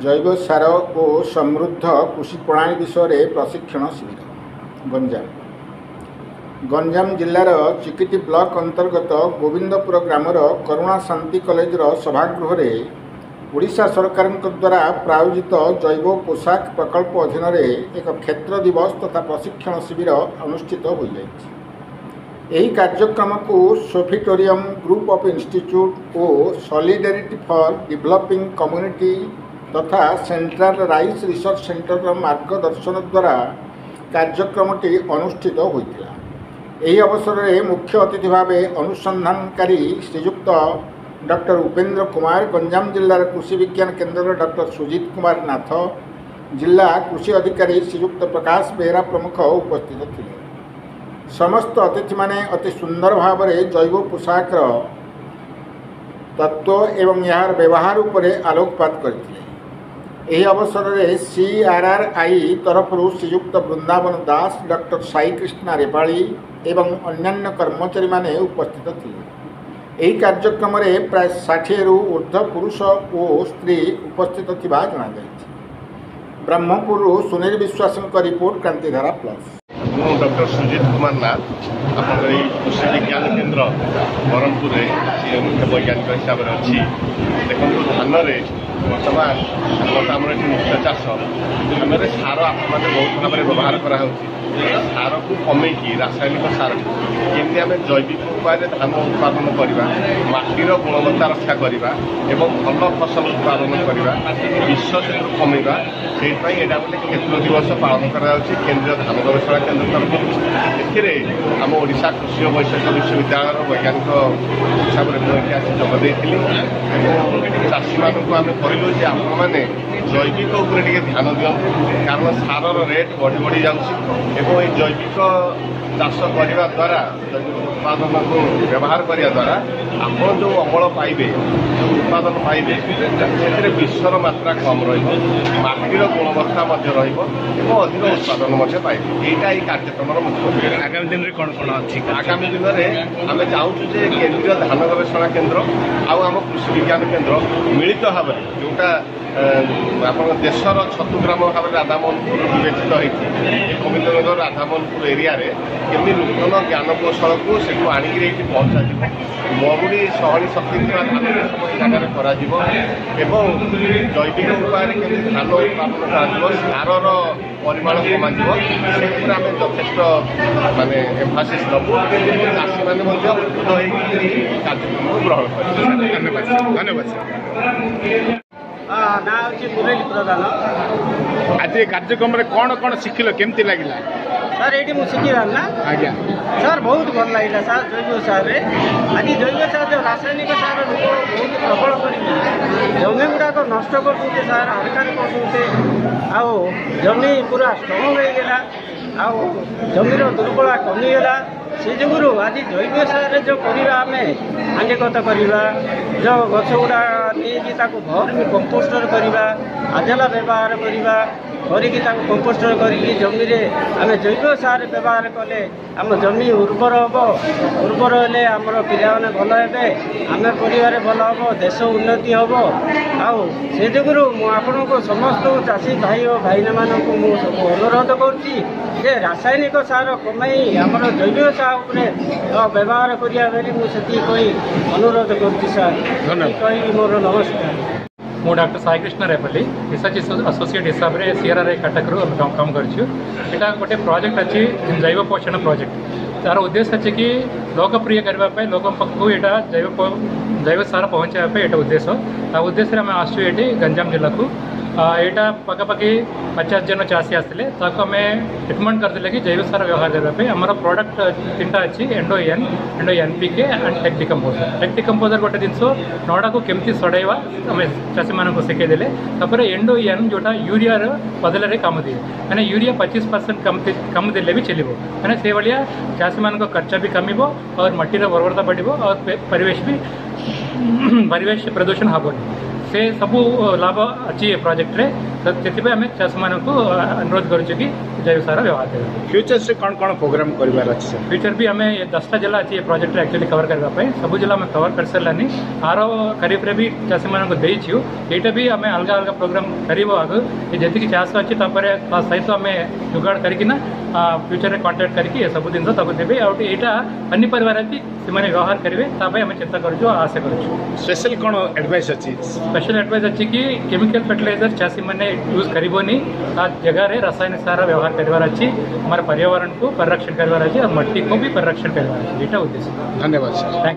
जैव सार और समृद्ध कृषि प्रणाली विषय में प्रशिक्षण शिविर गंजाम जिलार चिकिटी ब्लॉक अंतर्गत गोविंदपुर ग्रामर करुणा शांति कॉलेजर सभागृह में ओडिशा सरकार द्वारा प्रायोजित जैव पोशाक प्रकल्प अधीन एक क्षेत्र दिवस तथा प्रशिक्षण शिविर अनुष्ठित हो जाएगी। यही कार्यक्रम को सोफिटोरियम ग्रुप ऑफ इंस्टीट्यूट और सॉलिडेरिटी फॉर डेवलपिंग कम्युनिटी तथा सेंट्रल राइस रिसर्च सेंटर मार्गदर्शन द्वारा कार्यक्रमटी अनुष्ठित होता। यही अवसर में मुख्य अतिथि भाव अनुसंधानकारी श्रीयुक्त डॉक्टर उपेंद्र कुमार, गंजाम जिलार कृषि विज्ञान केन्द्र डॉक्टर सुजीत कुमार नाथ, जिला कृषि अधिकारी श्रीयुक्त प्रकाश बेहरा प्रमुख उपस्थित थे। समस्त अतिथि माने अति सुंदर भाव में जैव पोशाक तत्व एवं यार व्यवहार उपरे आलोकपात करते। यह अवसर में CRRI तरफ श्रीयुक्त वृंदावन दास, डॉक्टर साई कृष्णा रेपाली एवं अन्यान्य कर्मचारी माने उपस्थित थे। यही कार्यक्रम में प्राय 60 रु ऊर्ध्व पुरुष और स्त्री उपस्थित थिबा जणा जायछि। Brahmapur Sunil Biswas report Krantidhara plus. Doctor Sujit Kumar Nath आप कृषि विज्ञान केन्द्र ब्रह्मपुर मुख्य वैज्ञानिक हिसाब से अच्छी देखो धान बर्तमान आम मुख्य चाष धान सार आप बहुत भाव में व्यवहार कराऊँ सार को कमेकी रासायनिक सार केमी आम जैविक उपाय धान उत्पादन करवा माटीर गुणवत्ता रक्षा करवा एवं भल फसल उत्पादन करवा विष से कमेवा से गोटे क्षेत्र दिवस पालन कर केंद्रीय धान गवेषणा केन्द्र तरफ एम ओडिशा कृषि और वैषयिक विश्वविद्यालय वैज्ञानिक हिसाब से मुझे जोगदे चाषी मानक आम कहलु आपण मैंने जैविक उपर ध्यान दिंतु कारण सार रेट बढ़ी बढ़ी जाऊँगी जैविक चाष करने द्वारा जैविक उत्पादन को व्यवहार करने द्वारा आप जो अमल पाइबे जो उत्पादन पाइबे से विषर मात्रा कम रटीर गुणवत्ता अधिक उत्पादन पाइबे यही कार्यक्रम मुख्य। आगामी दिन में कौन कौन अच्छी आगामी दिन में आम चाहूँ केंद्रीय धान गवेषणा केन्द्र आम कृषि विज्ञान केन्द्र मिलित भाव जोटा आप देशर छतुग्राम भाव राधामोहनपुर विवेचित होती गोविंदनगर राधामोहनपुर एरिया केमी नूतन ज्ञान कौशल को से आणिकी पहुँचा मरुड़ी सहनी शक्ति धान जगह कर जैविक उपाय केमी धान उत्पादन कर सार परिमाण कम आम यथेष्ट मानने एम्फासिस दबू चाषी मैंने कार्यक्रम को ग्रहण कर। धन्यवाद। ना हूँ मुरली प्रधान। आज कार्यक्रम में कौन कौन शिखिल केमती लगे सर ये मुझे शिखिला ना आज्ञा सर बहुत भल लगे सर जैव सारे आज जैव सार जो रासायनिक सार लोग बहुत प्रबल कर जमी गुड़ाक नष्ट कर सार हड़कान कर जमी पूरा स्ट्रंग होगा आउ जमीर दुर्बलता कमीगला से जो आज जैव सार जो आम आंगेगत करवा जो गछ गुड़ा नहीं भरमी कंपोस्टर करवा आजला व्यवहार करवा कंपोस्टर कर जमी आम जैव सार व्यवहार कले आम जमी उर्वर हम उर्वर हेले आमर पिला मैंने भल हे आम परिवार भल हम देश उन्नति हम आउ से जो आपण को समस्त चाषी भाई और भाईना मानक सब अनुरोध करुच्ची रासायनिक सार कमाई आमर जैव सार व्यवहार करी मुझे कही अनुरोध करुच्ची सर कही मोर नमस्कार। मु doctor Sai Krishna Repalli research associate हिसाब से CRRI कटक काम करा गोटे प्रोजेक्ट अच्छी जैव पोषण प्रोजेक्ट तार उद्देश्य अच्छे कि लोकप्रिय करने लोक पाखु यहाँ जैव सार पहुँचापी ये उद्देश्य आम आसु गंजाम जिला को यहाँ पखापाखि 50 जन चाषी आसते आम रिकमेंड करते कि जैव सार व्यवहार करने आमर प्रोडक्ट 3टा अच्छी एंडोएन NPK एंड टेक डिकम्पोजर गोटे जिनस नड़ा को केमती सड़ेवा आम चाषी मानक शिखेदेले एंडोएन जोटा यूरिया बदल काम दिए मैंने यूरिया 25% कम देले भी चलो मैंने से भाया चाषी मान खर्चा भी कम और मट्टीर बर्बरता बढ़ और परिवेश प्रदूषण हेनी से सबू लाभ अच्छी प्रोजेक्ट रे से आम चाष मान अनुरोध करुँ कि जैव सार व्यवहार करें। फ्यूचर से कौन कौन प्रोग्राम कर फ्यूचर भी आम 10टा जिला अच्छी प्रोजेक्ट एक्चुअली कवर करने सब जिला आम कवर कर सारानी आर खरीफ रे भी चाषी मान देचु यहाँ भी आम अलग अलग प्रोग्राम करूँ आगे जी चाष अच्छी सहित आम जुगाड़ करना फ्यूचर में कांटेक्ट करके सब जिन देवे यहाँ पनीपरिवार भी से व्यवहार करेंगे आम चिंता कर आशा कर स्पेशल कौन एडवाइस अच्छी स्पेशल एडवाइस अच्छी कि केमिकल फर्टिलाइजर चाषी मैंने यूज करनी जगह रासायनिक सार व्यवहार करार अच्छी हमारे पर्यावरण को परिरक्षण करार अच्छी और मट्टी को भी परिरक्षण करार अच्छी। उद्देश्य। धन्यवाद सर।